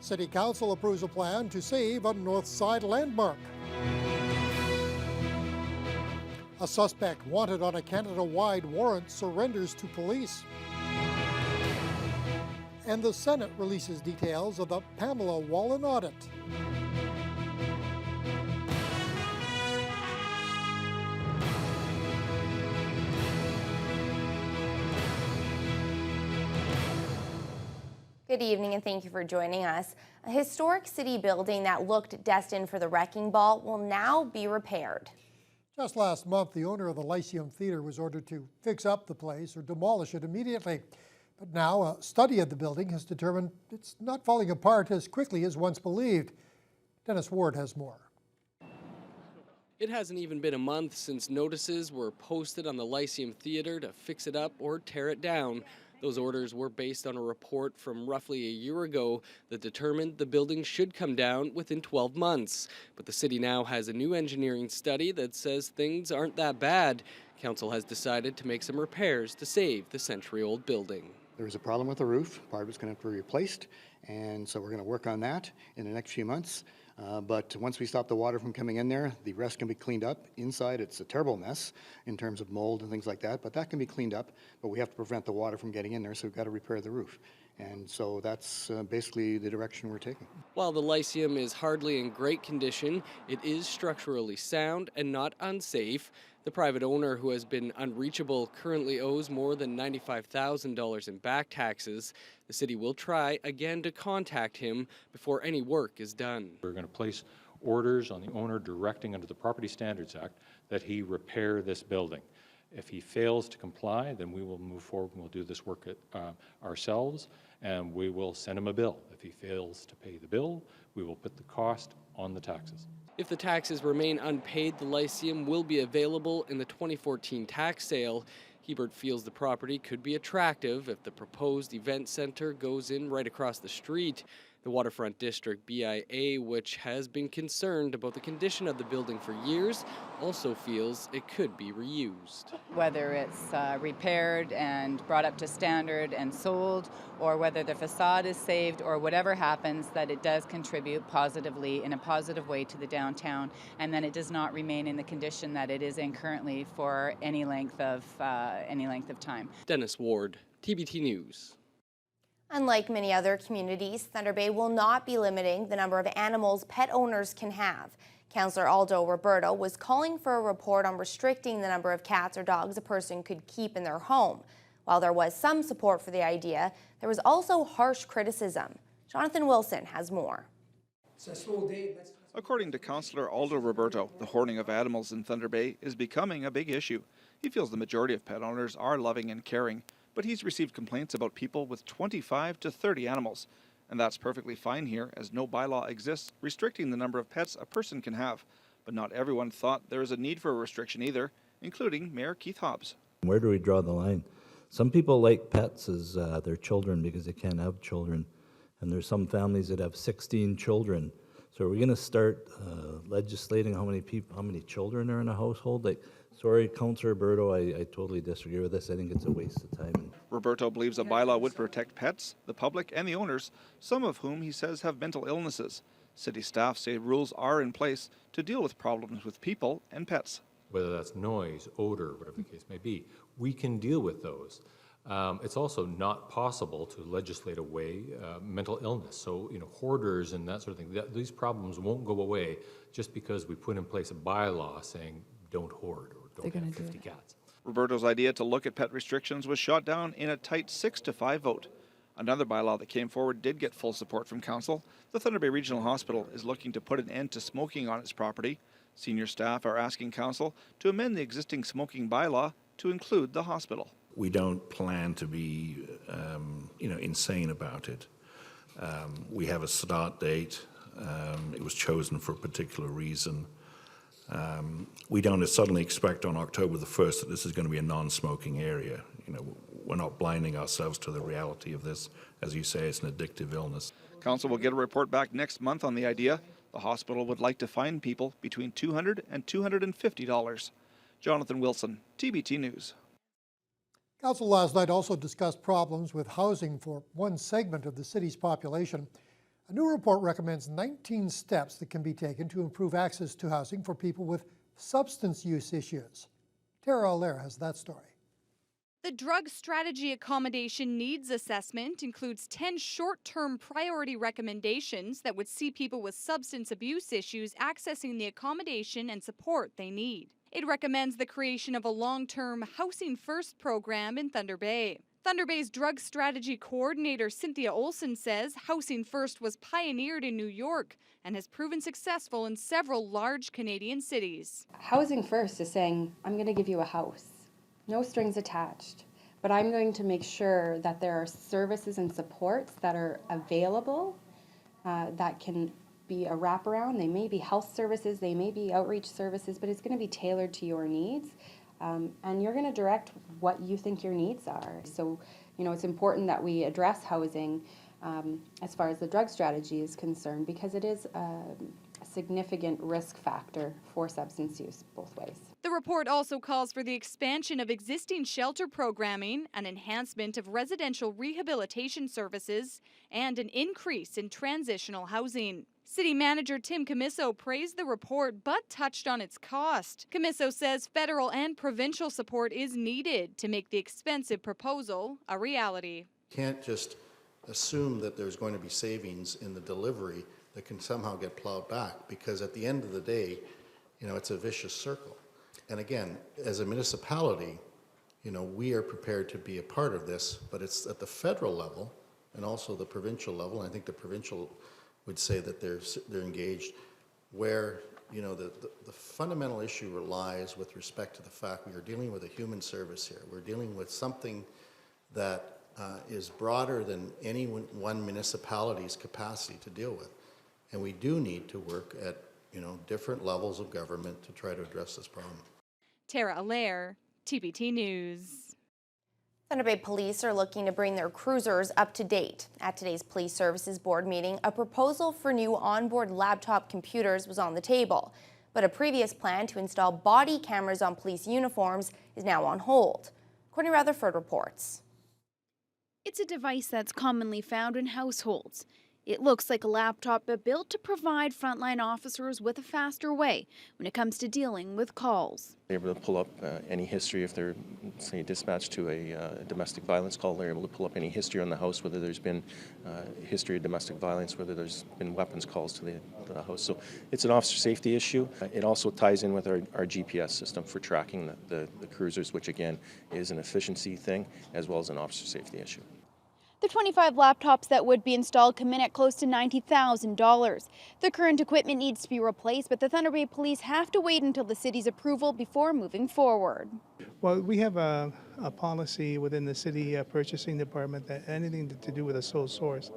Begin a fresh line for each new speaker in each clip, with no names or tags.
City Council approves a plan to save a North Side landmark. A suspect wanted on a Canada-wide warrant surrenders to police. And the Senate releases details of the Pamela Wallin audit.
Good evening and thank you for joining us. A historic city building that looked destined for the wrecking ball will now be repaired.
Just last month, the owner of the Lyceum Theatre was ordered to fix up the place or demolish it immediately. But now a study of the building has determined it's not falling apart as quickly as once believed. Dennis Ward has more.
It hasn't even been a month since notices were posted on the Lyceum Theatre to fix it up or tear it down. Those orders were based on a report from roughly a year ago that determined the building should come down within 12 months. But the city now has a new engineering study that says things aren't that bad. Council has decided to make some repairs to save the century-old building.
There was a problem with the roof. Part of it's going to have to be replaced, and so we're going to work on that in the next few months. But once we stop the water from coming in there, the rest can be cleaned up. Inside, it's a terrible mess in terms of mold and things like that, but that can be cleaned up. But we have to prevent the water from getting in there, so we've got to repair the roof. And so that's basically the direction we're taking.
While the Lyceum is hardly in great condition, it is structurally sound and not unsafe. The private owner, who has been unreachable, currently owes more than $95,000 in back taxes. The city will try again to contact him before any work is done.
We're going to place orders on the owner directing under the Property Standards Act that he repair this building. If he fails to comply, then we will move forward and we'll do this work ourselves, and we will send him a bill. If he fails to pay the bill, we will put the cost on the taxes.
If the taxes remain unpaid, the Lyceum will be available in the 2014 tax sale. Hebert feels the property could be attractive if the proposed event center goes in right across the street. The Waterfront District BIA, which has been concerned about the condition of the building for years, also feels it could be reused.
Whether it's repaired and brought up to standard and sold, or whether the facade is saved, or whatever happens, that it does contribute positively in a positive way to the downtown, and then it does not remain in the condition that it is in currently for any length of time.
Dennis Ward, TBT News.
Unlike many other communities, Thunder Bay will not be limiting the number of animals pet owners can have. Councillor Aldo Roberto was calling for a report on restricting the number of cats or dogs a person could keep in their home. While there was some support for the idea, there was also harsh criticism. Jonathan Wilson has more.
According to Councillor Aldo Roberto, the hoarding of animals in Thunder Bay is becoming a big issue. He feels the majority of pet owners are loving and caring, but he's received complaints about people with 25 to 30 animals. And that's perfectly fine here, as no bylaw exists restricting the number of pets a person can have. But not everyone thought there was a need for a restriction either, including Mayor Keith Hobbs.
Where do we draw the line? Some people like pets as their children because they can't have children. And there's some families that have 16 children. So are we going to start legislating how many children are in a household? Sorry, Councillor Roberto, I totally disagree with this. I think it's a waste of time.
Roberto believes a bylaw would protect pets, the public, and the owners, some of whom he says have mental illnesses. City staff say rules are in place to deal with problems with people and pets.
Whether that's noise, odor, whatever the case may be, we can deal with those. It's also not possible to legislate away mental illness. So, hoarders and that sort of thing, these problems won't go away just because we put in place a bylaw saying don't hoard or don't have 50 cats.
Roberto's idea to look at pet restrictions was shot down in a tight 6-5 vote. Another bylaw that came forward did get full support from council. The Thunder Bay Regional Hospital is looking to put an end to smoking on its property. Senior staff are asking council to amend the existing smoking bylaw to include the hospital.
We don't plan to be, insane about it. We have a start date. It was chosen for a particular reason. We don't suddenly expect on October the 1st that this is going to be a non-smoking area. We're not blinding ourselves to the reality of this. As you say, it's an addictive illness.
Council will get a report back next month on the idea. The hospital would like to fine people between $200 and $250. Jonathan Wilson, TBT News.
Council last night also discussed problems with housing for one segment of the city's population. A new report recommends 19 steps that can be taken to improve access to housing for people with substance use issues. Tara Allaire has that story.
The Drug Strategy Accommodation Needs Assessment includes 10 short-term priority recommendations that would see people with substance abuse issues accessing the accommodation and support they need. It recommends the creation of a long-term Housing First program in Thunder Bay. Thunder Bay's Drug Strategy Coordinator Cynthia Olson says Housing First was pioneered in New York and has proven successful in several large Canadian cities.
Housing First is saying, I'm going to give you a house. No strings attached, but I'm going to make sure that there are services and supports that are available that can be a wraparound. They may be health services, they may be outreach services, but it's going to be tailored to your needs. And you're going to direct what you think your needs are. So, it's important that we address housing as far as the drug strategy is concerned, because it is a significant risk factor for substance use both ways.
The report also calls for the expansion of existing shelter programming, an enhancement of residential rehabilitation services, and an increase in transitional housing. City Manager Tim Camisso praised the report but touched on its cost. Camisso says federal and provincial support is needed to make the expensive proposal a reality.
Can't just assume that there's going to be savings in the delivery that can somehow get plowed back, because at the end of the day, it's a vicious circle. And again, as a municipality, we are prepared to be a part of this, but it's at the federal level and also the provincial level. And I think the provincial would say that they're engaged, where the fundamental issue relies with respect to the fact we are dealing with a human service here. We're dealing with something that is broader than any one municipality's capacity to deal with. And we do need to work at different levels of government to try to address this problem.
Tara Allaire, TPT News.
Thunder Bay Police are looking to bring their cruisers up to date. At today's Police Services Board meeting, a proposal for new onboard laptop computers was on the table, but a previous plan to install body cameras on police uniforms is now on hold. Courtney Rutherford reports.
It's a device that's commonly found in households. It looks like a laptop, but built to provide frontline officers with a faster way when it comes to dealing with calls.
They're able to pull up any history if they're, say, dispatched to a domestic violence call. They're able to pull up any history on the house, whether there's been history of domestic violence, whether there's been weapons calls to the house. So it's an officer safety issue. It also ties in with our GPS system for tracking the cruisers, which again is an efficiency thing as well as an officer safety issue.
The 25 laptops that would be installed come in at close to $90,000. The current equipment needs to be replaced, but the Thunder Bay Police have to wait until the city's approval before moving forward.
Well, we have a policy within the city purchasing department that anything to do with a sole source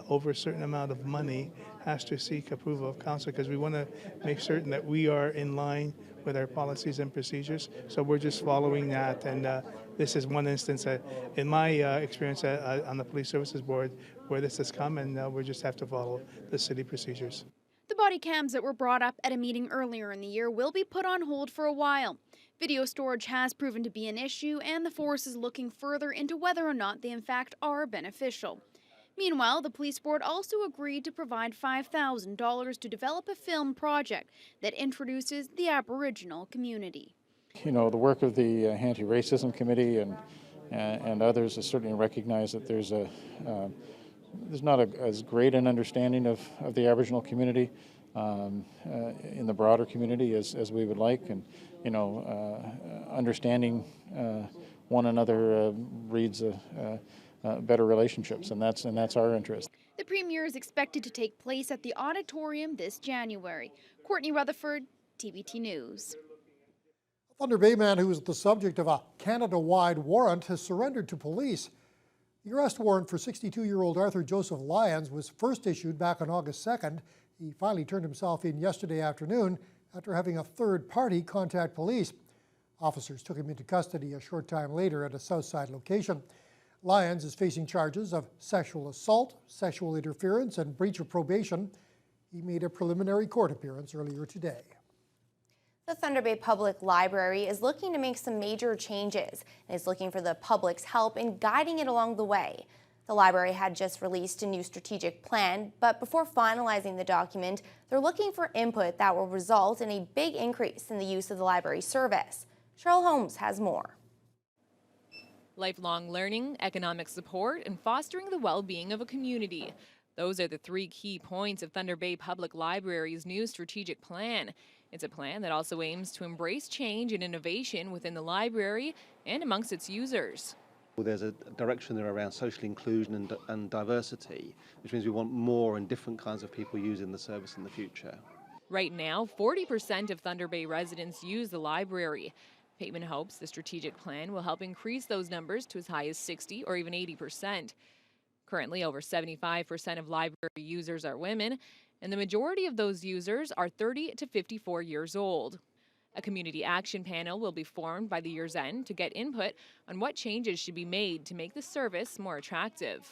over a certain amount of money has to seek approval of council, because we want to make certain that we are in line with our policies and procedures. So we're just following that, and this is one instance in my experience on the Police Services Board where this has come, and we just have to follow the city procedures.
The body cams that were brought up at a meeting earlier in the year will be put on hold for a while. Video storage has proven to be an issue, and the force is looking further into whether or not they in fact are beneficial. Meanwhile, the police board also agreed to provide $5,000 to develop a film project that introduces the Aboriginal community.
The work of the Anti-Racism Committee and others has certainly recognized that there's not as great an understanding of the Aboriginal community in the broader community as we would like, and understanding one another breeds better relationships, and that's our interest.
The premiere is expected to take place at the auditorium this January. Courtney Rutherford, TPT News.
A Thunder Bay man who was the subject of a Canada-wide warrant has surrendered to police. The arrest warrant for 62-year-old Arthur Joseph Lyons was first issued back on August 2nd. He finally turned himself in yesterday afternoon after having a third party contact police. Officers took him into custody a short time later at a Southside location. Lyons is facing charges of sexual assault, sexual interference, and breach of probation. He made a preliminary court appearance earlier today.
The Thunder Bay Public Library is looking to make some major changes and is looking for the public's help in guiding it along the way. The library had just released a new strategic plan, but before finalizing the document, they're looking for input that will result in a big increase in the use of the library service. Cheryl Holmes has more.
Lifelong learning, economic support, and fostering the well-being of a community. Those are the three key points of Thunder Bay Public Library's new strategic plan. It's a plan that also aims to embrace change and innovation within the library and amongst its users.
There's a direction there around social inclusion and diversity, which means we want more and different kinds of people using the service in the future.
Right now, 40% of Thunder Bay residents use the library. Pateman hopes the strategic plan will help increase those numbers to as high as 60 or even 80%. Currently, over 75% of library users are women, and the majority of those users are 30 to 54 years old. A community action panel will be formed by the year's end to get input on what changes should be made to make the service more attractive.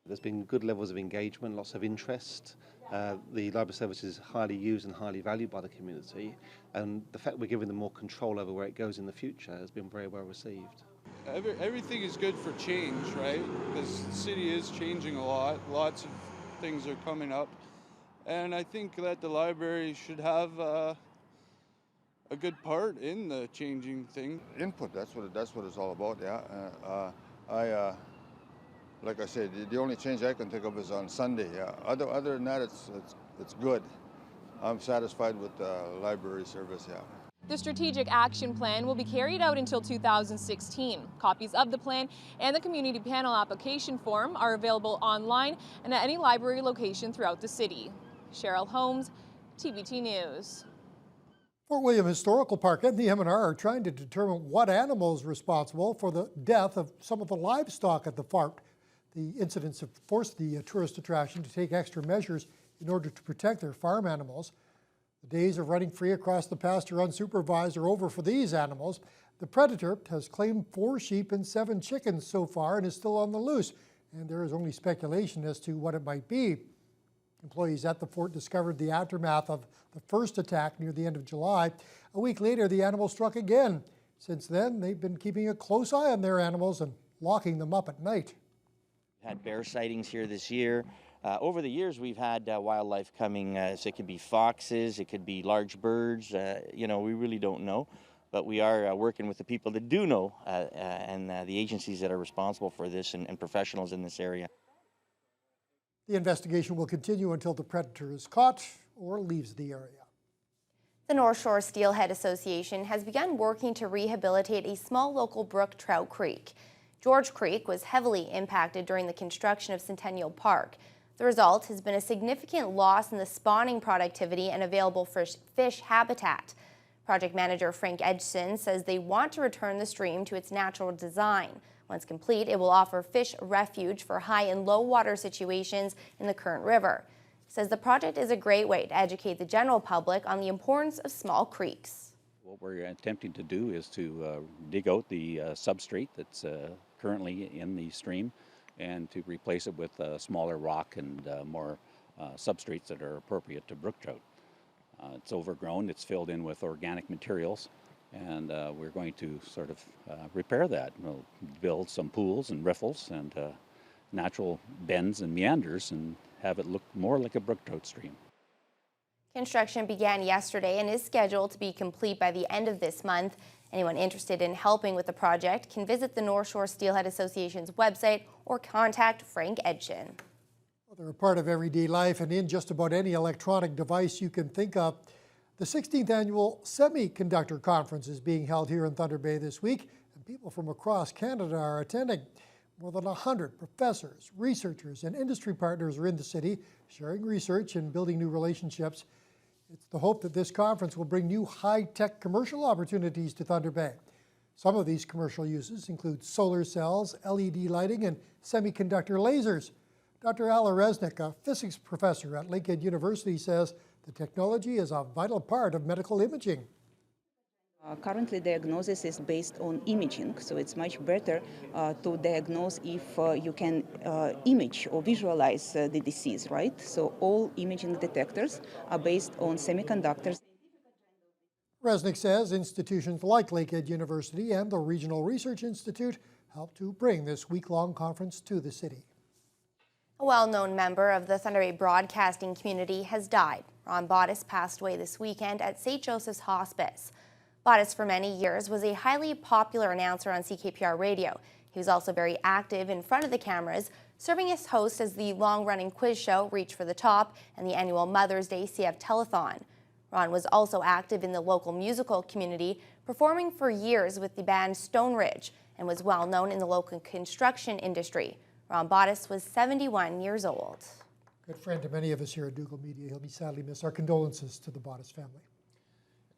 There's been good levels of engagement, lots of interest. The library service is highly used and highly valued by the community, and the fact we're giving them more control over where it goes in the future has been very well received.
Everything is good for change, right? Because the city is changing a lot. Lots of things are coming up. And I think that the library should have a good part in the changing thing.
Input, that's what it's all about, yeah. Like I said, the only change I can think of is on Sunday, yeah. Other than that, it's good. I'm satisfied with the library service, yeah.
The strategic action plan will be carried out until 2016. Copies of the plan and the community panel application form are available online and at any library location throughout the city. Cheryl Holmes, TVT News.
Fort William Historical Park and the M&R are trying to determine what animal is responsible for the death of some of the livestock at the park. The incidents have forced the tourist attraction to take extra measures in order to protect their farm animals. The days of running free across the pasture unsupervised are over for these animals. The predator has claimed 4 sheep and 7 chickens so far and is still on the loose, and there is only speculation as to what it might be. Employees at the fort discovered the aftermath of the first attack near the end of July. A week later, the animal struck again. Since then, they've been keeping a close eye on their animals and locking them up at night.
Had bear sightings here this year. Over the years, we've had wildlife coming. So it could be foxes, it could be large birds. We really don't know. But we are working with the people that do know and the agencies that are responsible for this and professionals in this area.
The investigation will continue until the predator is caught or leaves the area.
The North Shore Steelhead Association has begun working to rehabilitate a small local brook trout creek. George Creek was heavily impacted during the construction of Centennial Park. The result has been a significant loss in the spawning productivity and available fish habitat. Project manager Frank Edgson says they want to return the stream to its natural design. Once complete, it will offer fish refuge for high and low water situations in the Current River. He says the project is a great way to educate the general public on the importance of small creeks.
What we're attempting to do is to dig out the substrate that's currently in the stream and to replace it with smaller rock and more substrates that are appropriate to brook trout. It's overgrown, it's filled in with organic materials, and we're going to sort of repair that. We'll build some pools and riffles and natural bends and meanders and have it look more like a brook trout stream.
Construction began yesterday and is scheduled to be complete by the end of this month. Anyone interested in helping with the project can visit the North Shore Steelhead Association's website or contact Frank Edgson.
Well, they're a part of everyday life and in just about any electronic device you can think of. The 16th annual Semiconductor Conference is being held here in Thunder Bay this week, and people from across Canada are attending. More than 100 professors, researchers, and industry partners are in the city, sharing research and building new relationships. It's the hope that this conference will bring new high-tech commercial opportunities to Thunder Bay. Some of these commercial uses include solar cells, LED lighting, and semiconductor lasers. Dr. Alla Resnick, a physics professor at Lakehead University, says the technology is a vital part of medical imaging.
Currently, diagnosis is based on imaging, so it's much better to diagnose if you can image or visualize the disease, right? So all imaging detectors are based on semiconductors.
Resnick says institutions like Lakehead University and the Regional Research Institute help to bring this week-long conference to the city.
A well-known member of the Thunder Bay broadcasting community has died. Ron Bottis passed away this weekend at St. Joseph's Hospice. Bottis for many years was a highly popular announcer on CKPR radio. He was also very active in front of the cameras, serving as host as the long-running quiz show Reach for the Top and the annual Mother's Day CF Telethon. Ron was also active in the local musical community, performing for years with the band Stone Ridge, and was well known in the local construction industry. Ron Bottis was 71 years old.
Good friend to many of us here at Dougal Media. He'll be sadly missed. Our condolences to the Bottis family.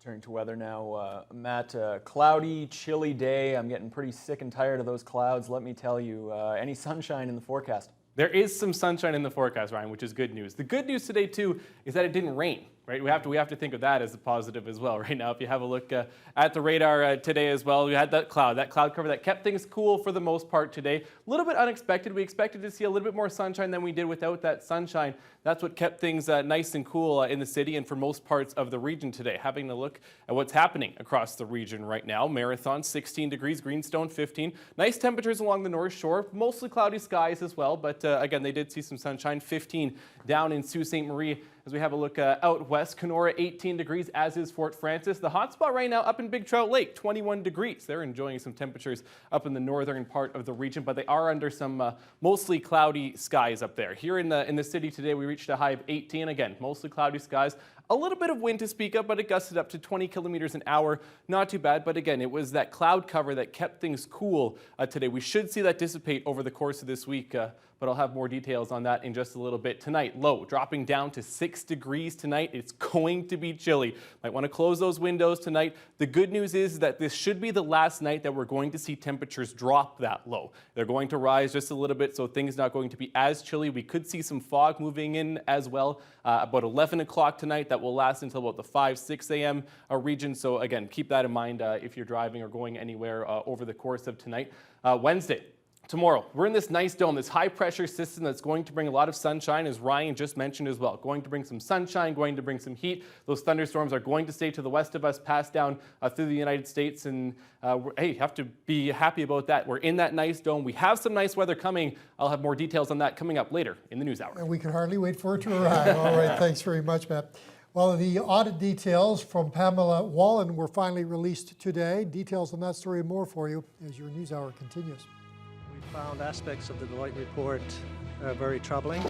Turning to weather now, Matt, cloudy, chilly day. I'm getting pretty sick and tired of those clouds, let me tell you. Any sunshine in the forecast?
There is some sunshine in the forecast, Ryan, which is good news. The good news today, too, is that it didn't rain. Right, we have to think of that as a positive as well. Right now, if you have a look at the radar today as well, we had that cloud cover that kept things cool for the most part today. A little bit unexpected. We expected to see a little bit more sunshine than we did without that sunshine. That's what kept things nice and cool in the city and for most parts of the region today. Having a look at what's happening across the region right now. Marathon 16 degrees, Greenstone 15. Nice temperatures along the North Shore. Mostly cloudy skies as well, but again, they did see some sunshine. 15 down in Sault Ste. Marie. As we have a look out west, Kenora 18 degrees, as is Fort Frances. The hot spot right now up in Big Trout Lake, 21 degrees. They're enjoying some temperatures up in the northern part of the region, but they are under some mostly cloudy skies up there. Here in the city today, we reached a high of 18. Again, mostly cloudy skies. A little bit of wind to speak of, but it gusted up to 20 kilometers an hour. Not too bad, but again, it was that cloud cover that kept things cool today. We should see that dissipate over the course of this week, but I'll have more details on that in just a little bit. Tonight, low, dropping down to 6 degrees tonight. It's going to be chilly. Might want to close those windows tonight. The good news is that this should be the last night that we're going to see temperatures drop that low. They're going to rise just a little bit, so things not going to be as chilly. We could see some fog moving in as well about 11 o'clock tonight. That will last until about the 6 a.m. region. So again, keep that in mind if you're driving or going anywhere over the course of tonight. Wednesday. Tomorrow, we're in this nice dome, this high pressure system that's going to bring a lot of sunshine, as Ryan just mentioned as well. Going to bring some sunshine, going to bring some heat. Those thunderstorms are going to stay to the west of us, pass down through the United States. And hey, have to be happy about that. We're in that nice dome. We have some nice weather coming. I'll have more details on that coming up later in the news hour.
And we can hardly wait for it to arrive. All right, thanks very much, Matt. Well, the audit details from Pamela Wallen were finally released today. Details on that story and more for you as your news hour continues.
We found aspects of the Deloitte report very troubling.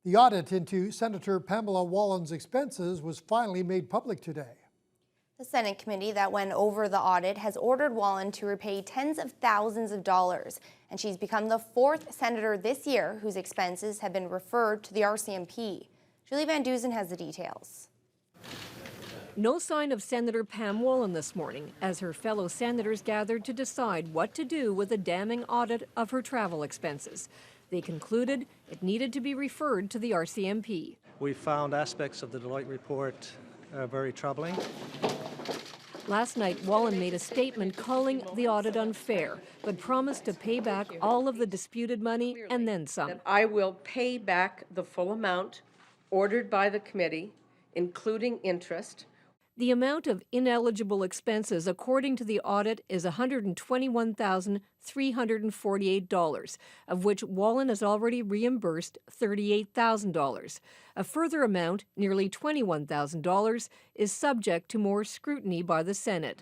The audit into Senator Pamela Wallon's expenses was finally made public today.
The Senate committee that went over the audit has ordered Wallon to repay tens of thousands of dollars, and she's become the 4th senator this year whose expenses have been referred to the RCMP. Julie Van Dusen has the details.
No sign of Senator Pam Wallon this morning as her fellow senators gathered to decide what to do with a damning audit of her travel expenses. They concluded it needed to be referred to the RCMP.
We found aspects of the Deloitte report very troubling.
Last night, Wallon made a statement calling the audit unfair, but promised to pay back all of the disputed money and then some.
I will pay back the full amount ordered by the committee, including interest.
The amount of ineligible expenses, according to the audit, is $121,348, of which Wallon has already reimbursed $38,000. A further amount, nearly $21,000, is subject to more scrutiny by the Senate.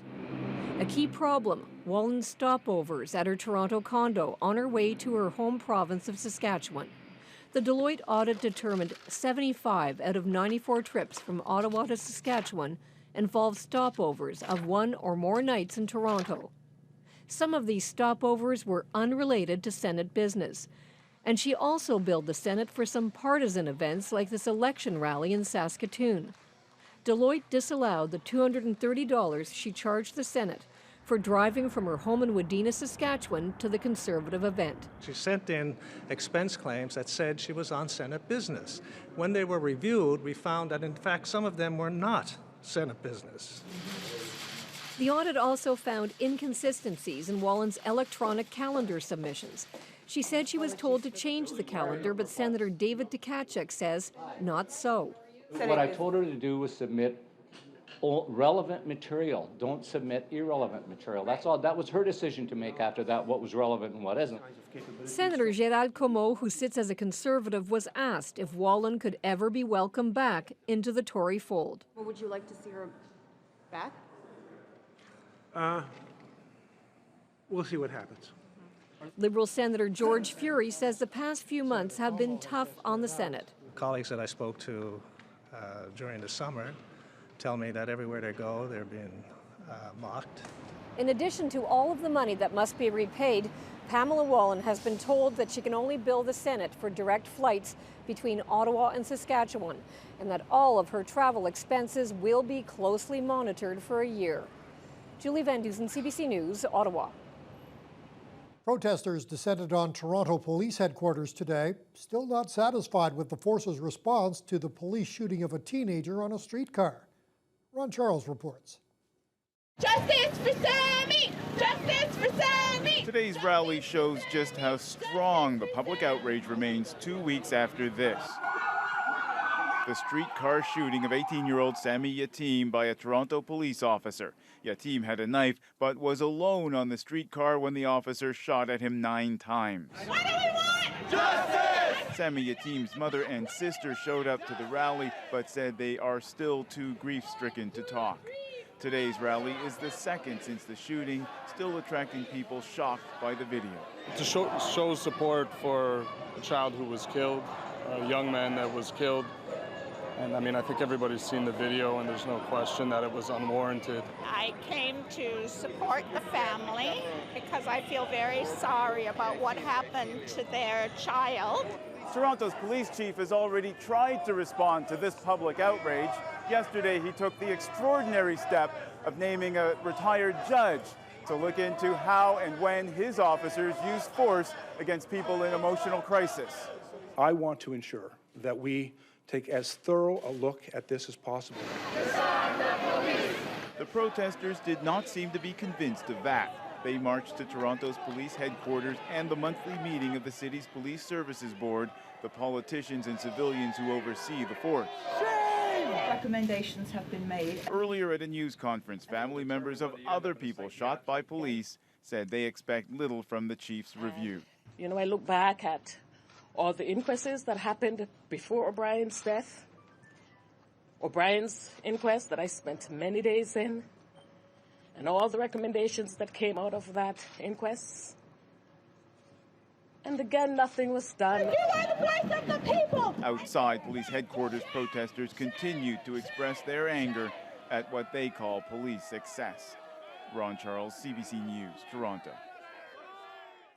A key problem, Wallon's stopovers at her Toronto condo on her way to her home province of Saskatchewan. The Deloitte audit determined 75 out of 94 trips from Ottawa to Saskatchewan involved stopovers of 1 or more nights in Toronto. Some of these stopovers were unrelated to Senate business. And she also billed the Senate for some partisan events like this election rally in Saskatoon. Deloitte disallowed the $230 she charged the Senate for driving from her home in Wadena, Saskatchewan to the Conservative event.
She sent in expense claims that said she was on Senate business. When they were reviewed, we found that in fact some of them were not Senate business.
The audit also found inconsistencies in Wallon's electronic calendar submissions. She said she was told to change the calendar, but Senator David Tkachuk says not so.
What I told her to do was submit relevant material. Don't submit irrelevant material. That's all. That was her decision to make after that, what was relevant and what isn't.
Senator Gérald Comeau, who sits as a Conservative, was asked if Wallon could ever be welcomed back into the Tory fold.
Well, would you like to see her back?
We'll see what happens.
Liberal Senator George Fury says the past few months have been tough on the Senate.
Colleagues that I spoke to during the summer tell me that everywhere they go, they're being mocked.
In addition to all of the money that must be repaid, Pamela Wallon has been told that she can only bill the Senate for direct flights between Ottawa and Saskatchewan, and that all of her travel expenses will be closely monitored for a year. Julie Van Dusen, CBC News, Ottawa.
Protesters descended on Toronto Police headquarters today, still not satisfied with the force's response to the police shooting of a teenager on a streetcar. Ron Charles reports.
Justice for Sammy! Justice for Sammy!
Today's rally shows just how strong the public outrage remains 2 weeks after this. The streetcar shooting of 18-year-old Sammy Yatim by a Toronto police officer. Yatim had a knife, but was alone on the streetcar when the officer shot at him 9 times.
What do we want? Justice!
Sammy Yatim's mother and sister showed up to the rally, but said they are still too grief-stricken to talk. Today's rally is the second since the shooting, still attracting people shocked by the video.
To show support for a child who was killed, a young man that was killed. And I mean, I think everybody's seen the video, and there's no question that it was unwarranted.
I came to support the family because I feel very sorry about what happened to their child.
Toronto's police chief has already tried to respond to this public outrage. Yesterday, he took the extraordinary step of naming a retired judge to look into how and when his officers use force against people in emotional crisis.
I want to ensure that we take as thorough a look at this as possible.
The protesters did not seem to be convinced of that. They marched to Toronto's police headquarters and the monthly meeting of the city's Police Services Board, the politicians and civilians who oversee the force.
Recommendations have been made.
Earlier at a news conference, family members of other people shot by police said they expect little from the chief's review.
You know, I look back at all the inquests that happened before O'Brien's death, O'Brien's inquest that I spent many days in, and all the recommendations that came out of that inquest.
And again, nothing was done.
You are the voice of the people!
Outside police headquarters, protesters continued to express their anger at what they call police excess. Ron Charles, CBC News, Toronto.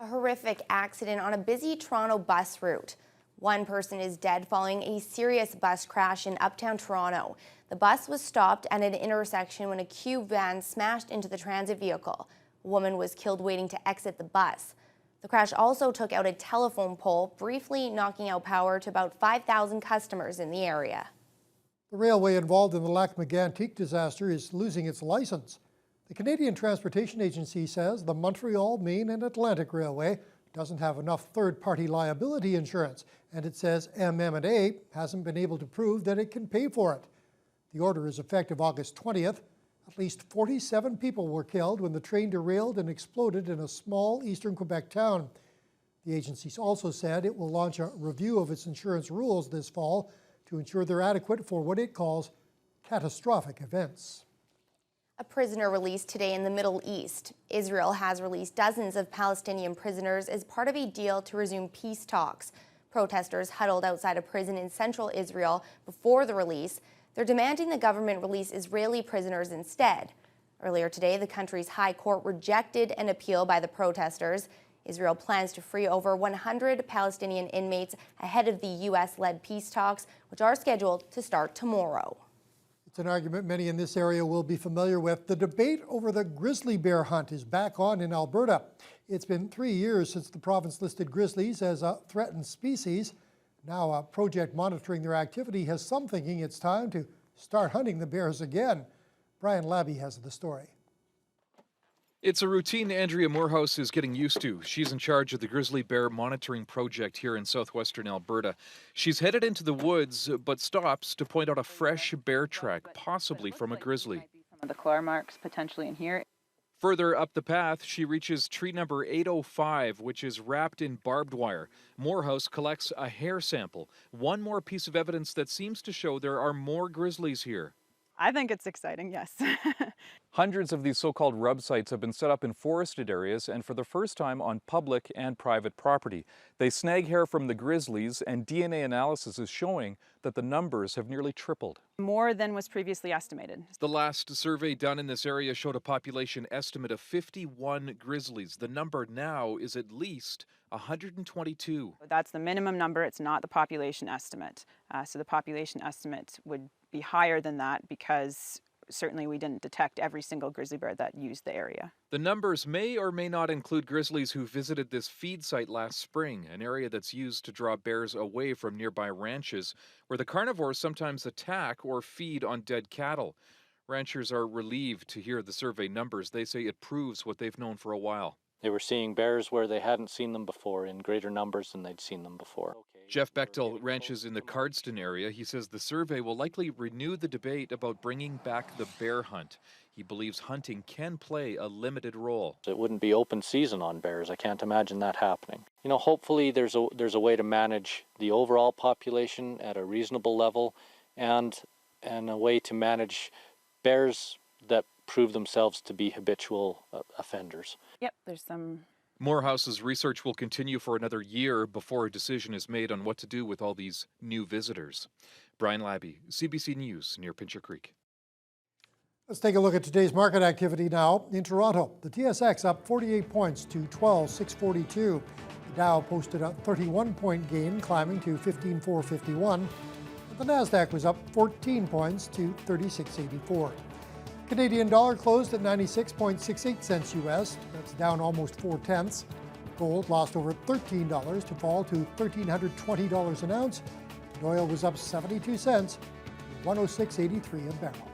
A horrific accident on a busy Toronto bus route. One person is dead following a serious bus crash in uptown Toronto. The bus was stopped at an intersection when a cube van smashed into the transit vehicle. A woman was killed waiting to exit the bus. The crash also took out a telephone pole, briefly knocking out power to about 5,000 customers in the area.
The railway involved in the Lac-Mégantic disaster is losing its license. The Canadian Transportation Agency says the Montreal, Maine and Atlantic Railway doesn't have enough third-party liability insurance, and it says MM&A hasn't been able to prove that it can pay for it. The order is effective August 20th. At least 47 people were killed when the train derailed and exploded in a small eastern Quebec town. The agency also said it will launch a review of its insurance rules this fall to ensure they're adequate for what it calls catastrophic events.
A prisoner released today in the Middle East. Israel has released dozens of Palestinian prisoners as part of a deal to resume peace talks. Protesters huddled outside a prison in central Israel before the release. They're demanding the government release Israeli prisoners instead. Earlier today, the country's high court rejected an appeal by the protesters. Israel plans to free over 100 Palestinian inmates ahead of the U.S.-led peace talks, which are scheduled to start tomorrow.
It's an argument many in this area will be familiar with. The debate over the grizzly bear hunt is back on in Alberta. It's been 3 years since the province listed grizzlies as a threatened species. Now a project monitoring their activity has some thinking it's time to start hunting the bears again. Brian Labby has the story.
It's a routine Andrea Moorhouse is getting used to. She's in charge of the grizzly bear monitoring project here in southwestern Alberta. She's headed into the woods, but stops to point out a fresh bear track, possibly from a grizzly.
Some of the claw marks potentially in here.
Further up the path, she reaches tree number 805, which is wrapped in barbed wire. Moorhouse collects a hair sample, one more piece of evidence that seems to show there are more grizzlies here.
I think it's exciting, yes.
Hundreds of these so-called rub sites have been set up in forested areas and for the first time on public and private property. They snag hair from the grizzlies, and DNA analysis is showing that the numbers have nearly tripled.
More than was previously estimated.
The last survey done in this area showed a population estimate of 51 grizzlies. The number now is at least 122.
That's the minimum number. It's not the population estimate. So the population estimate would be higher than that because certainly we didn't detect every single grizzly bear that used the area.
The numbers may or may not include grizzlies who visited this feed site last spring, an area that's used to draw bears away from nearby ranches, where the carnivores sometimes attack or feed on dead cattle. Ranchers are relieved to hear the survey numbers. They say it proves what they've known for a while.
They were seeing bears where they hadn't seen them before, in greater numbers than they'd seen them before.
Jeff Bechtel ranches in the Cardston area. He says the survey will likely renew the debate about bringing back the bear hunt. He believes hunting can play a limited role.
It wouldn't be open season on bears. I can't imagine that happening. You know, hopefully there's a way to manage the overall population at a reasonable level, and a way to manage bears that prove themselves to be habitual offenders.
Yep, there's some.
Moorhouse's research will continue for another year before a decision is made on what to do with all these new visitors. Brian Labby, CBC News, near Pincher Creek.
Let's take a look at today's market activity now. In Toronto, the TSX up 48 points to 12,642. The Dow posted a 31-point gain, climbing to 15,451. The Nasdaq was up 14 points to 3684. Canadian dollar closed at 96.68 cents U.S. That's down almost 0.4. Gold lost over $13 to fall to $1,320 an ounce. And oil was up 72 cents to $106.83 a barrel.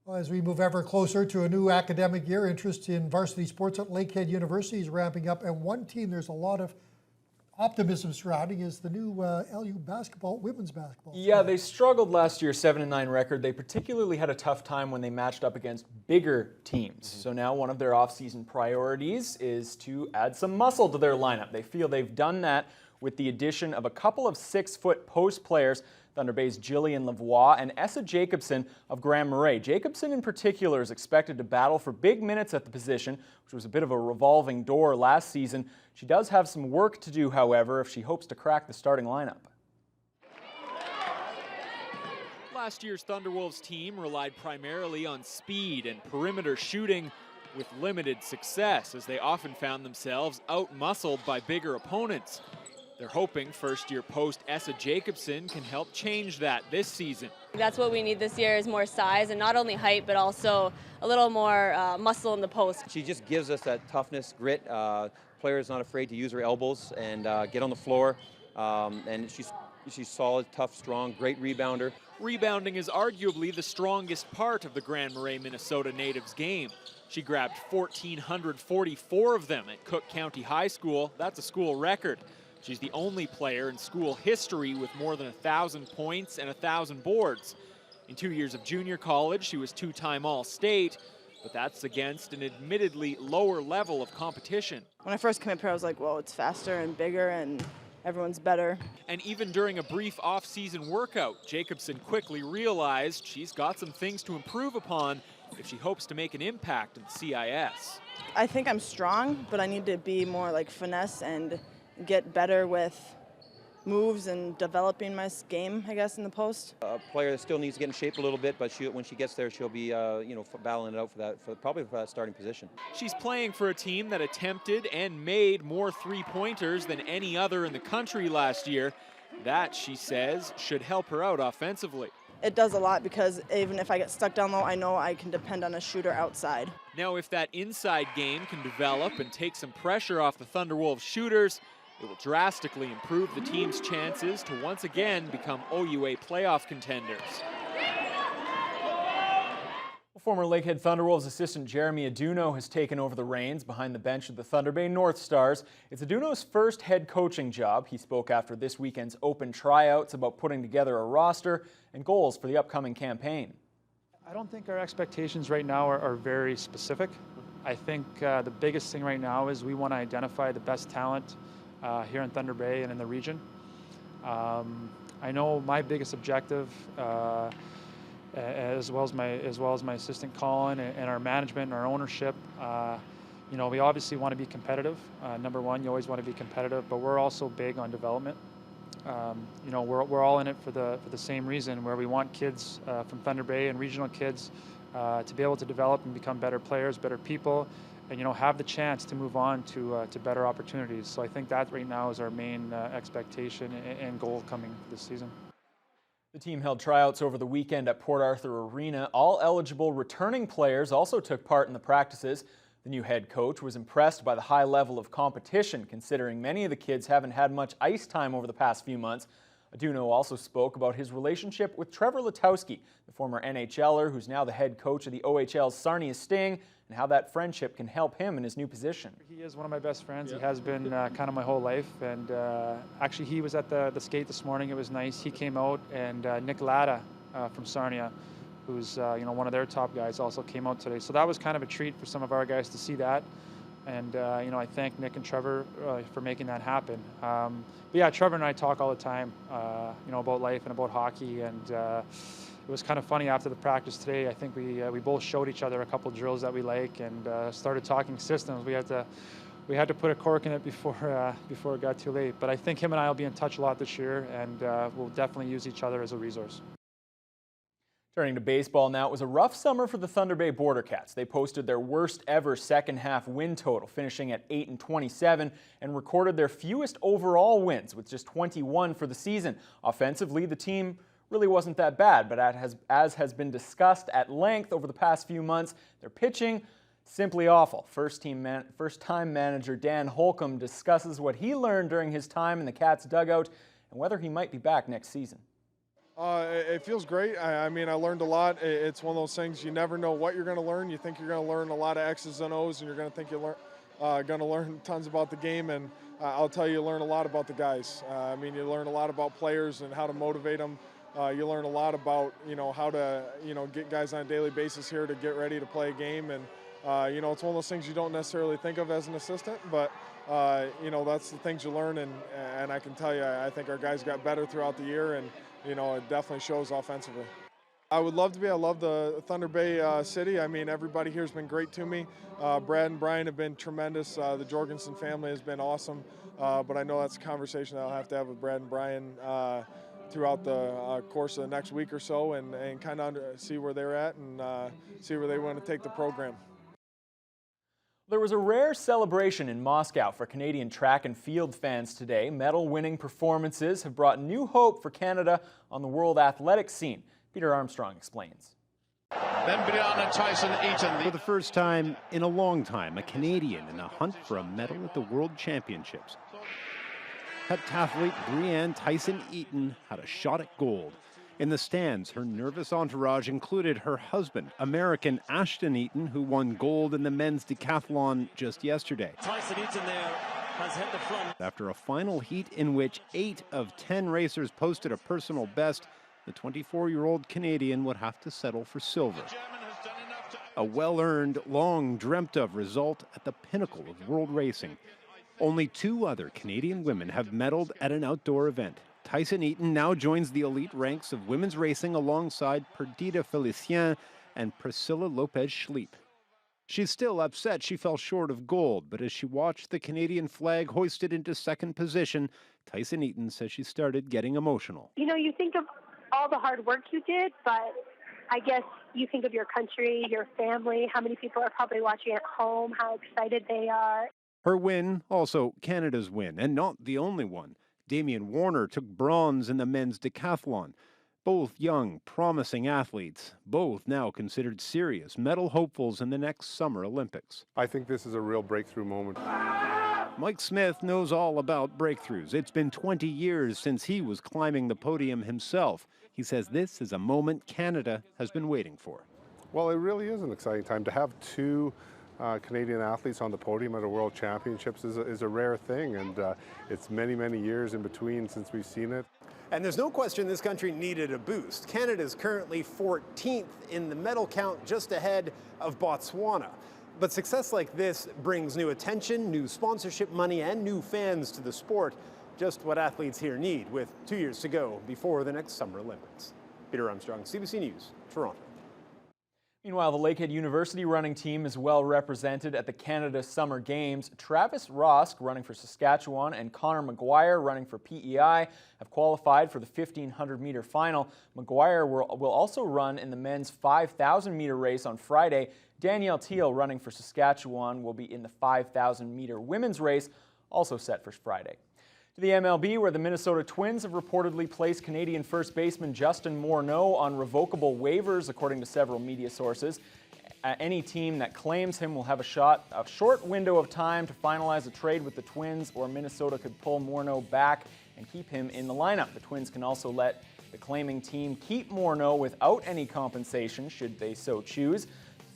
Well, as we move ever closer to a new academic year, interest in varsity sports at Lakehead University is ramping up, and one team there's a lot of optimism surrounding is the new LU women's basketball.
Yeah, they struggled last year, 7-9 record. They particularly had a tough time when they matched up against bigger teams. So now one of their off-season priorities is to add some muscle to their lineup. They feel they've done that with the addition of a couple of 6-foot post players, Thunder Bay's Jillian Lavoie and Essa Jacobson of Grand Marais. Jacobson in particular is expected to battle for big minutes at the position, which was a bit of a revolving door last season. She does have some work to do, however, if she hopes to crack the starting lineup.
Last year's Thunderwolves team relied primarily on speed and perimeter shooting with limited success, as they often found themselves out-muscled by bigger opponents. They're hoping first-year post Essa Jacobson can help change that this season.
That's what we need this year, is more size, and not only height, but also a little more muscle in the post.
She just gives us that toughness, grit. Player is not afraid to use her elbows and get on the floor. And she's solid, tough, strong, great rebounder.
Rebounding is arguably the strongest part of the Grand Marais, Minnesota natives game. She grabbed 1,444 of them at Cook County High School. That's a school record. She's the only player in school history with more than 1,000 points and 1,000 boards. In 2 years of junior college, she was two-time All-State, but that's against an admittedly lower level of competition.
When I first came up here, I was like, well, it's faster and bigger and everyone's better.
And even during a brief off-season workout, Jacobson quickly realized she's got some things to improve upon if she hopes to make an impact in the CIS.
I think I'm strong, but I need to be more like finesse and get better with moves and developing my game, I guess, in the post.
A player that still needs to get in shape a little bit, but when she gets there, she'll be battling it out probably for that starting position.
She's playing for a team that attempted and made more three-pointers than any other in the country last year. That, she says, should help her out offensively.
It does a lot, because even if I get stuck down low, I know I can depend on a shooter outside.
Now, if that inside game can develop and take some pressure off the Thunderwolves shooters, it will drastically improve the team's chances to once again become OUA playoff contenders.
Former Lakehead Thunderwolves assistant Jeremy Aduno has taken over the reins behind the bench of the Thunder Bay North Stars. It's Aduno's first head coaching job. He spoke after this weekend's open tryouts about putting together a roster and goals for the upcoming campaign.
I don't think our expectations right now are very specific. I think the biggest thing right now is we want to identify the best talent here in Thunder Bay and in the region. I know my biggest objective, as well as my assistant Colin and our management and our ownership, we obviously want to be competitive. Number one, you always want to be competitive, but we're also big on development. We're all in it for the same reason, where we want kids from Thunder Bay and regional kids to be able to develop and become better players, better people, and have the chance to move on to better opportunities. So I think that right now is our main expectation and goal coming this season.
The team held tryouts over the weekend at Port Arthur Arena. All eligible returning players also took part in the practices. The new head coach was impressed by the high level of competition, considering many of the kids haven't had much ice time over the past few months. Aduno also spoke about his relationship with Trevor Letowski, the former NHLer who's now the head coach of the OHL's Sarnia Sting, and how that friendship can help him in his new position.
He is one of my best friends. He has been kind of my whole life. And actually, he was at the skate this morning. It was nice. He came out, and Nick Latta from Sarnia, who's one of their top guys, also came out today. So that was kind of a treat for some of our guys to see that. And I thank Nick and Trevor for making that happen. But yeah, Trevor and I talk all the time, about life and about hockey. And it was kind of funny after the practice today. I think we both showed each other a couple drills that we like and started talking systems. We had to put a cork in it before it got too late. But I think him and I will be in touch a lot this year, and we'll definitely use each other as a resource.
Turning to baseball now, it was a rough summer for the Thunder Bay Border Cats. They posted their worst ever second half win total, finishing at 8-27, and recorded their fewest overall wins with just 21 for the season. Offensively, the team really wasn't that bad, but as has been discussed at length over the past few months, their pitching simply awful. First-time manager Dan Holcomb discusses what he learned during his time in the Cats dugout and whether he might be back next season.
It feels great. I mean, I learned a lot. It's one of those things you never know what you're going to learn. You think you're going to learn a lot of X's and O's, and you're going to think you're going to learn tons about the game. And I'll tell you learn a lot about the guys. I mean, you learn a lot about players and how to motivate them. You learn a lot about, how to, get guys on a daily basis here to get ready to play a game. And, it's one of those things you don't necessarily think of as an assistant, but, that's the things you learn. And I can tell you, I think our guys got better throughout the year, and, it definitely shows offensively. I would love to be. I love the Thunder Bay city. I mean, everybody here has been great to me. Brad and Brian have been tremendous. The Jorgensen family has been awesome. But I know that's a conversation that I'll have to have with Brad and Brian throughout the course of the next week or so, and kind of see where they're at and see where they want to take the program.
There was a rare celebration in Moscow for Canadian track and field fans today. Medal-winning performances have brought new hope for Canada on the world athletics scene. Peter Armstrong explains.
Then Brianna and Tyson Eaton. For the first time in a long time, a Canadian in the hunt for a medal at the World Championships. Heptathlete Brianne Tyson Eaton had a shot at gold. In the stands, her nervous entourage included her husband, American Ashton Eaton, who won gold in the men's decathlon just yesterday.
Tyson Eaton there has hit the front.
After a final heat in which 8 of 10 racers posted a personal best, the 24-year-old Canadian would have to settle for silver. A well-earned, long-dreamt-of result at the pinnacle of world racing. Only 2 other Canadian women have medaled at an outdoor event. Tyson Eaton now joins the elite ranks of women's racing alongside Perdita Felicien and Priscilla Lopez-Schleep. She's still upset she fell short of gold, but as she watched the Canadian flag hoisted into second position, Tyson Eaton says she started getting emotional.
You think of all the hard work you did, but I guess you think of your country, your family, how many people are probably watching at home, how excited they are.
Her win, also Canada's win, and not the only one. Damian Warner took bronze in the men's decathlon. Both young, promising athletes, both now considered serious medal hopefuls in the next Summer Olympics.
I think this is a real breakthrough moment.
Mike Smith knows all about breakthroughs. It's been 20 years since he was climbing the podium himself. He says this is a moment Canada has been waiting for.
Well, it really is an exciting time. To have 2 Canadian athletes on the podium at a World Championships is a rare thing, and it's many, many years in between since we've seen it.
And there's no question this country needed a boost. Canada's currently 14th in the medal count, just ahead of Botswana. But success like this brings new attention, new sponsorship money, and new fans to the sport. Just what athletes here need, with 2 years to go before the next Summer Olympics. Peter Armstrong, CBC News, Toronto.
Meanwhile, the Lakehead University running team is well represented at the Canada Summer Games. Travis Rosk, running for Saskatchewan, and Connor McGuire, running for PEI, have qualified for the 1,500-meter final. McGuire will also run in the men's 5,000-meter race on Friday. Danielle Teal, running for Saskatchewan, will be in the 5,000-meter women's race, also set for Friday. To the MLB, where the Minnesota Twins have reportedly placed Canadian first baseman Justin Morneau on revocable waivers, according to several media sources. Any team that claims him will have a short window of time to finalize a trade with the Twins, or Minnesota could pull Morneau back and keep him in the lineup. The Twins can also let the claiming team keep Morneau without any compensation, should they so choose.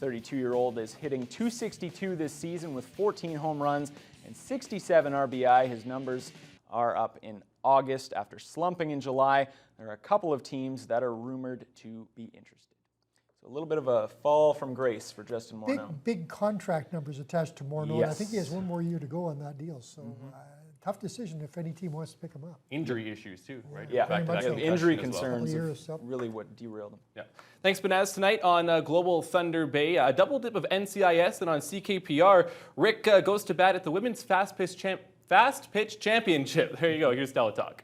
The 32-year-old is hitting .262 this season with 14 home runs and 67 RBI. His numbers are up in August after slumping in July. There are a couple of teams that are rumored to be interested. So a little bit of a fall from grace for Justin Morneau.
Big contract numbers attached to Morneau.
Yes.
And I think he has 1 more year to go on that deal. So tough decision if any team wants to pick him up.
Injury issues too, right?
Yeah,
so.
Injury concerns really what derailed him.
Yeah. Thanks, Banaz. Tonight on Global Thunder Bay, a double dip of NCIS, and on CKPR, Rick goes to bat at the Women's Fast Pitch Championship. There you go. Here's Stella Talk.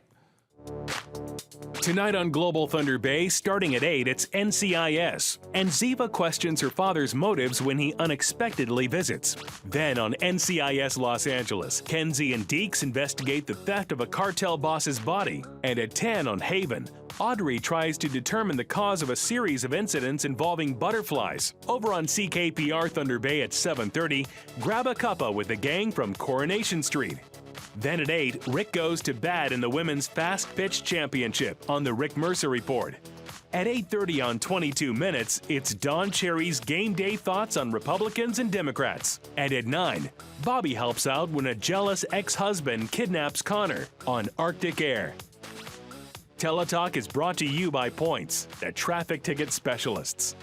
Tonight on Global Thunder Bay, starting at 8, it's NCIS. And Ziva questions her father's motives when he unexpectedly visits. Then on NCIS Los Angeles, Kenzie and Deeks investigate the theft of a cartel boss's body. And at 10 on Haven, Audrey tries to determine the cause of a series of incidents involving butterflies. Over on CKPR Thunder Bay at 7:30, grab a cuppa with the gang from Coronation Street. Then at 8, Rick goes to bat in the Women's Fast Pitch Championship on the Rick Mercer Report. At 8:30 on 22 Minutes, it's Don Cherry's Game Day Thoughts on Republicans and Democrats. And at 9, Bobby helps out when a jealous ex-husband kidnaps Connor on Arctic Air. Teletalk is brought to you by Points, the traffic ticket specialists.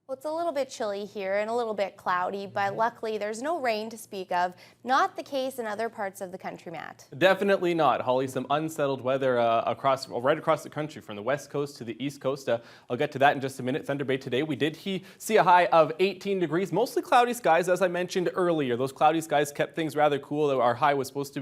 Well, it's a little bit chilly here and a little bit cloudy, but luckily there's no rain to speak of. Not the case in other parts of the country, Matt.
Definitely not, Holly. Some unsettled weather right across the country, from the west coast to the east coast. I'll get to that in just a minute. Thunder Bay today, we did see a high of 18 degrees. Mostly cloudy skies, as I mentioned earlier. Those cloudy skies kept things rather cool. Our high was supposed to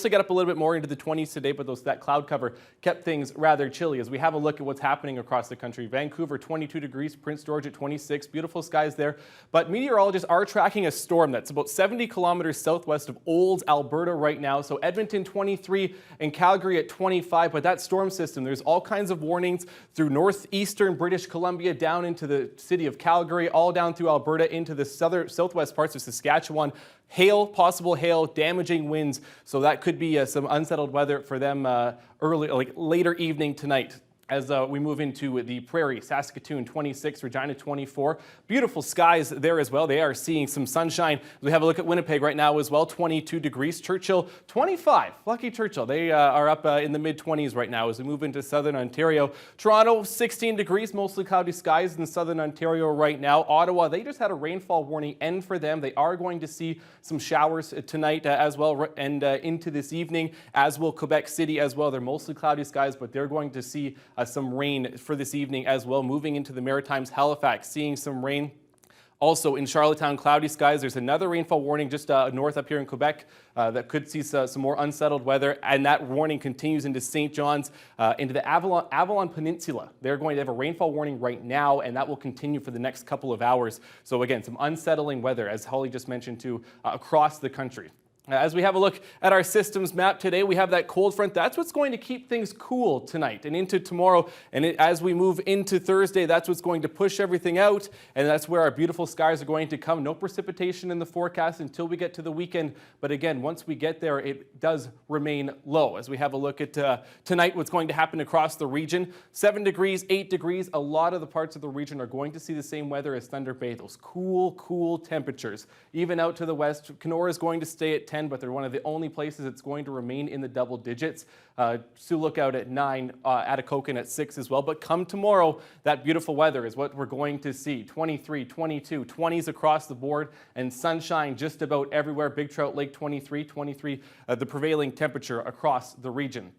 get up a little bit more into the 20s today, but that cloud cover kept things rather chilly. As we have a look at what's happening across the country, Vancouver 22 degrees, Prince George at 26. Beautiful skies there. But meteorologists are tracking a storm that's about 70 kilometers southwest of Olds, Alberta right now. So Edmonton 23 and Calgary at 25. But that storm system, there's all kinds of warnings through northeastern British Columbia down into the city of Calgary, all down through Alberta into the southwest parts of Saskatchewan. Hail, possible hail, damaging winds. So that could be some unsettled weather for them later evening tonight. As we move into the Prairie, Saskatoon 26, Regina 24. Beautiful skies there as well. They are seeing some sunshine. We have a look at Winnipeg right now as well, 22 degrees. Churchill 25. Lucky Churchill. They are up in the mid-20s right now as we move into southern Ontario. Toronto 16 degrees, mostly cloudy skies in southern Ontario right now. Ottawa, they just had a rainfall warning end for them. They are going to see some showers tonight as well and into this evening, as will Quebec City as well. They're mostly cloudy skies, but they're going to see some rain for this evening as well. Moving into the Maritimes, Halifax, seeing some rain Also in Charlottetown, cloudy skies. There's another rainfall warning just north up here in Quebec that could see some more unsettled weather. And that warning continues into St. John's, into the Avalon Peninsula. They're going to have a rainfall warning right now, and that will continue for the next couple of hours. So again, some unsettling weather, as Holly just mentioned, too, across the country. As we have a look at our systems map today, we have that cold front. That's what's going to keep things cool tonight and into tomorrow. And as we move into Thursday, that's what's going to push everything out. And that's where our beautiful skies are going to come. No precipitation in the forecast until we get to the weekend. But again, once we get there, it does remain low. As we have a look at tonight, what's going to happen across the region. 7 degrees, 8 degrees. A lot of the parts of the region are going to see the same weather as Thunder Bay. Those cool temperatures. Even out to the west, Kenora is going to stay at 10, but they're one of the only places that's going to remain in the double digits. Sioux Lookout at 9, Atikokan at 6 as well. But come tomorrow, that beautiful weather is what we're going to see. 23, 22, 20s across the board, and sunshine just about everywhere. Big Trout Lake 23, the prevailing temperature across the region.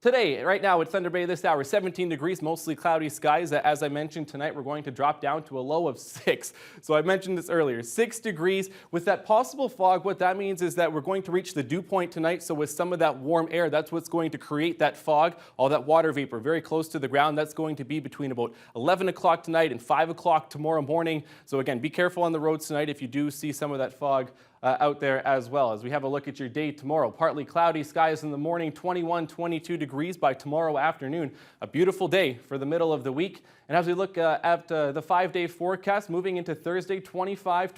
Today, right now at Thunder Bay this hour, 17 degrees, mostly cloudy skies. As I mentioned, tonight we're going to drop down to a low of 6. So I mentioned this earlier, 6 degrees. With that possible fog, what that means is that we're going to reach the dew point tonight. So with some of that warm air, that's what's going to create that fog, all that water vapor very close to the ground. That's going to be between about 11 o'clock tonight and 5 o'clock tomorrow morning. So again, be careful on the roads tonight if you do see some of that fog out there as well. As we have a look at your day tomorrow, partly cloudy skies in the morning, 21, 22 degrees by tomorrow afternoon. A beautiful day for the middle of the week. And as we look at the 5-day forecast, moving into Thursday, 25,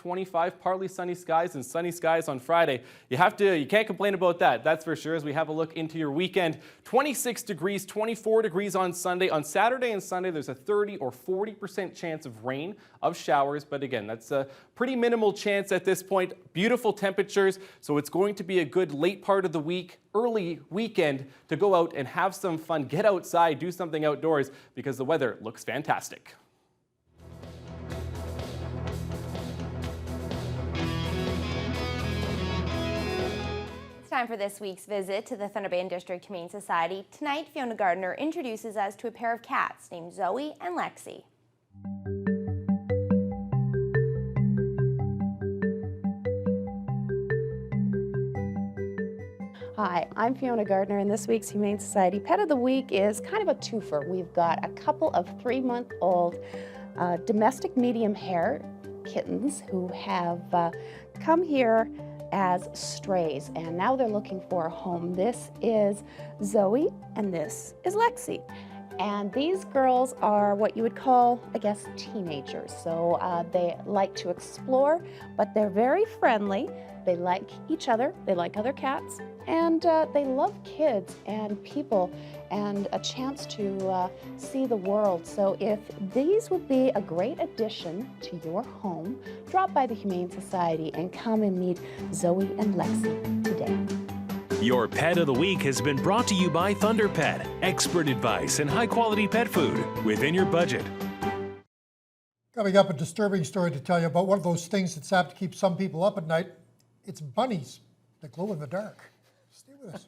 partly sunny skies and sunny skies on Friday. You can't complain about that, that's for sure. As we have a look into your weekend, 26 degrees, 24 degrees on Sunday. On Saturday and Sunday, there's a 30 or 40% chance of rain, of showers. But again, that's a pretty minimal chance at this point. Beautiful temperatures, so it's going to be a good late part of the week, early weekend to go out and have some fun, get outside, do something outdoors because the weather looks fantastic.
It's time for this week's visit to the Thunder Bay and District Humane Society. Tonight, Fiona Gardner introduces us to a pair of cats named Zoe and Lexi.
Hi, I'm Fiona Gardner, and this week's Humane Society Pet of the Week is kind of a twofer. We've got a couple of 3-month-old domestic medium hair kittens who have come here as strays, and now they're looking for a home. This is Zoe, and this is Lexi. And these girls are what you would call, I guess, teenagers. So they like to explore, but they're very friendly. They like each other, they like other cats, and they love kids and people and a chance to see the world. So if these would be a great addition to your home, drop by the Humane Society and come and meet Zoe and Lexi today.
Your Pet of the Week has been brought to you by Thunder Pet. Expert advice and high-quality pet food within your budget.
Coming up, a disturbing story to tell you about one of those things that's apt to keep some people up at night. It's bunnies that glow in the dark. Stay with us.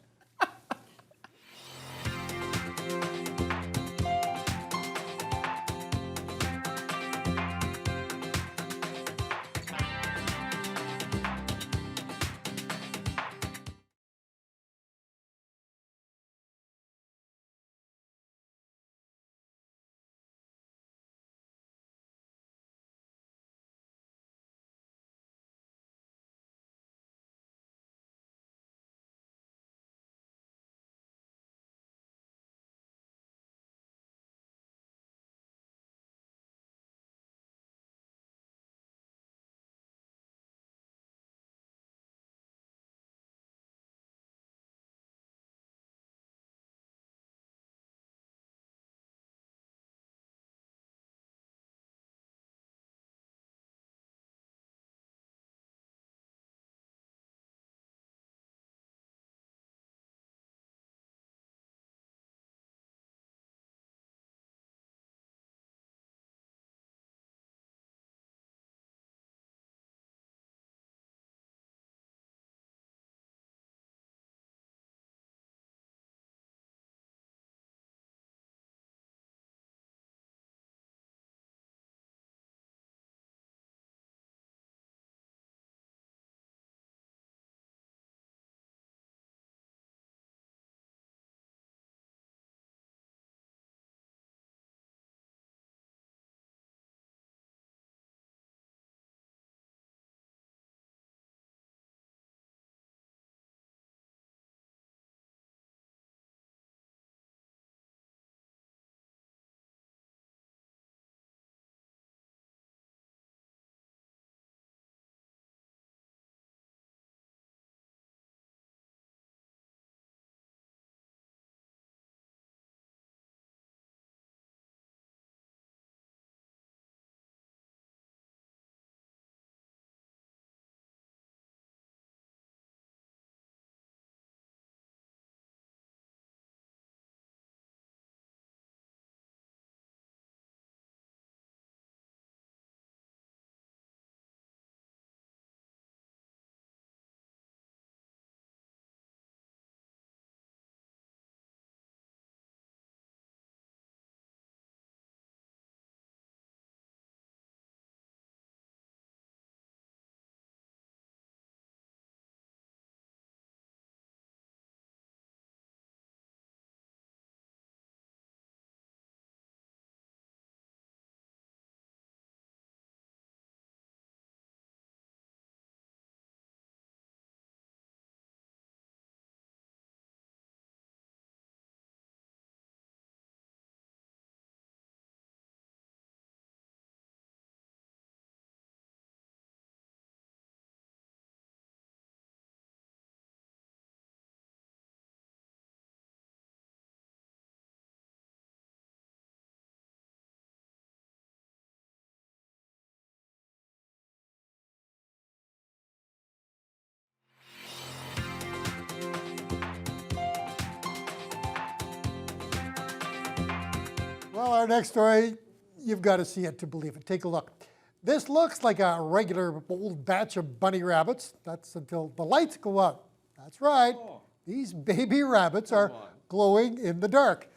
Well, our next story, you've got to see it to believe it. Take a look. This looks like a regular old batch of bunny rabbits. That's until the lights go out. That's right. These baby rabbits are glowing in the dark.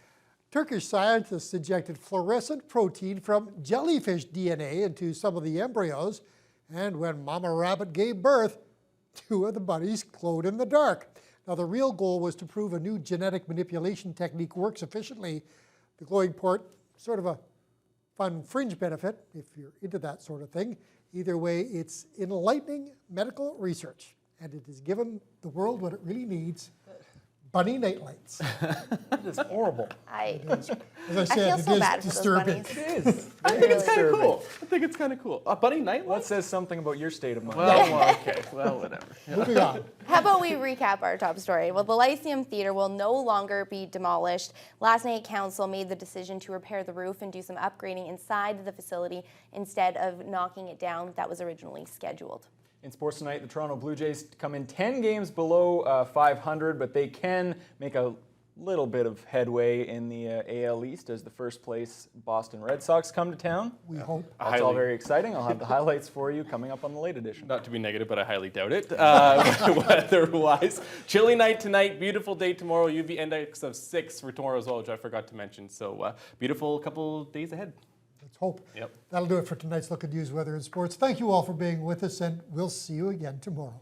Turkish scientists injected fluorescent protein from jellyfish DNA into some of the embryos, and when Mama Rabbit gave birth, 2 of the bunnies glowed in the dark. Now, the real goal was to prove a new genetic manipulation technique works efficiently. The glowing port, sort of a fun fringe benefit if you're into that sort of thing. Either way, it's enlightening medical research, and it has given the world what it really needs. Bunny nightlights.
That is horrible.
I
As I
feel
said,
so
it
bad
is
for
disturbing.
those bunnies.
It is. I think it's kind of cool. I think it's kind of cool. A bunny night?
That says something about your state of mind.
Well, okay. Well, whatever.
Moving on.
How about we recap our top story? Well, the Lyceum Theatre will no longer be demolished. Last night, Council made the decision to repair the roof and do some upgrading inside the facility instead of knocking it down that was originally scheduled.
In sports tonight, the Toronto Blue Jays come in 10 games below 500, but they can make a little bit of headway in the AL East as the first place Boston Red Sox come to town.
We hope.
That's all very exciting. I'll have the highlights for you coming up on the late edition.
Not to be negative, but I highly doubt it. Weather-wise, chilly night tonight, beautiful day tomorrow. UV index of 6 for tomorrow as well, which I forgot to mention. So beautiful couple days ahead.
Let's hope.
Yep.
That'll do it for tonight's Look at News, Weather, and Sports. Thank you all for being with us, and we'll see you again tomorrow.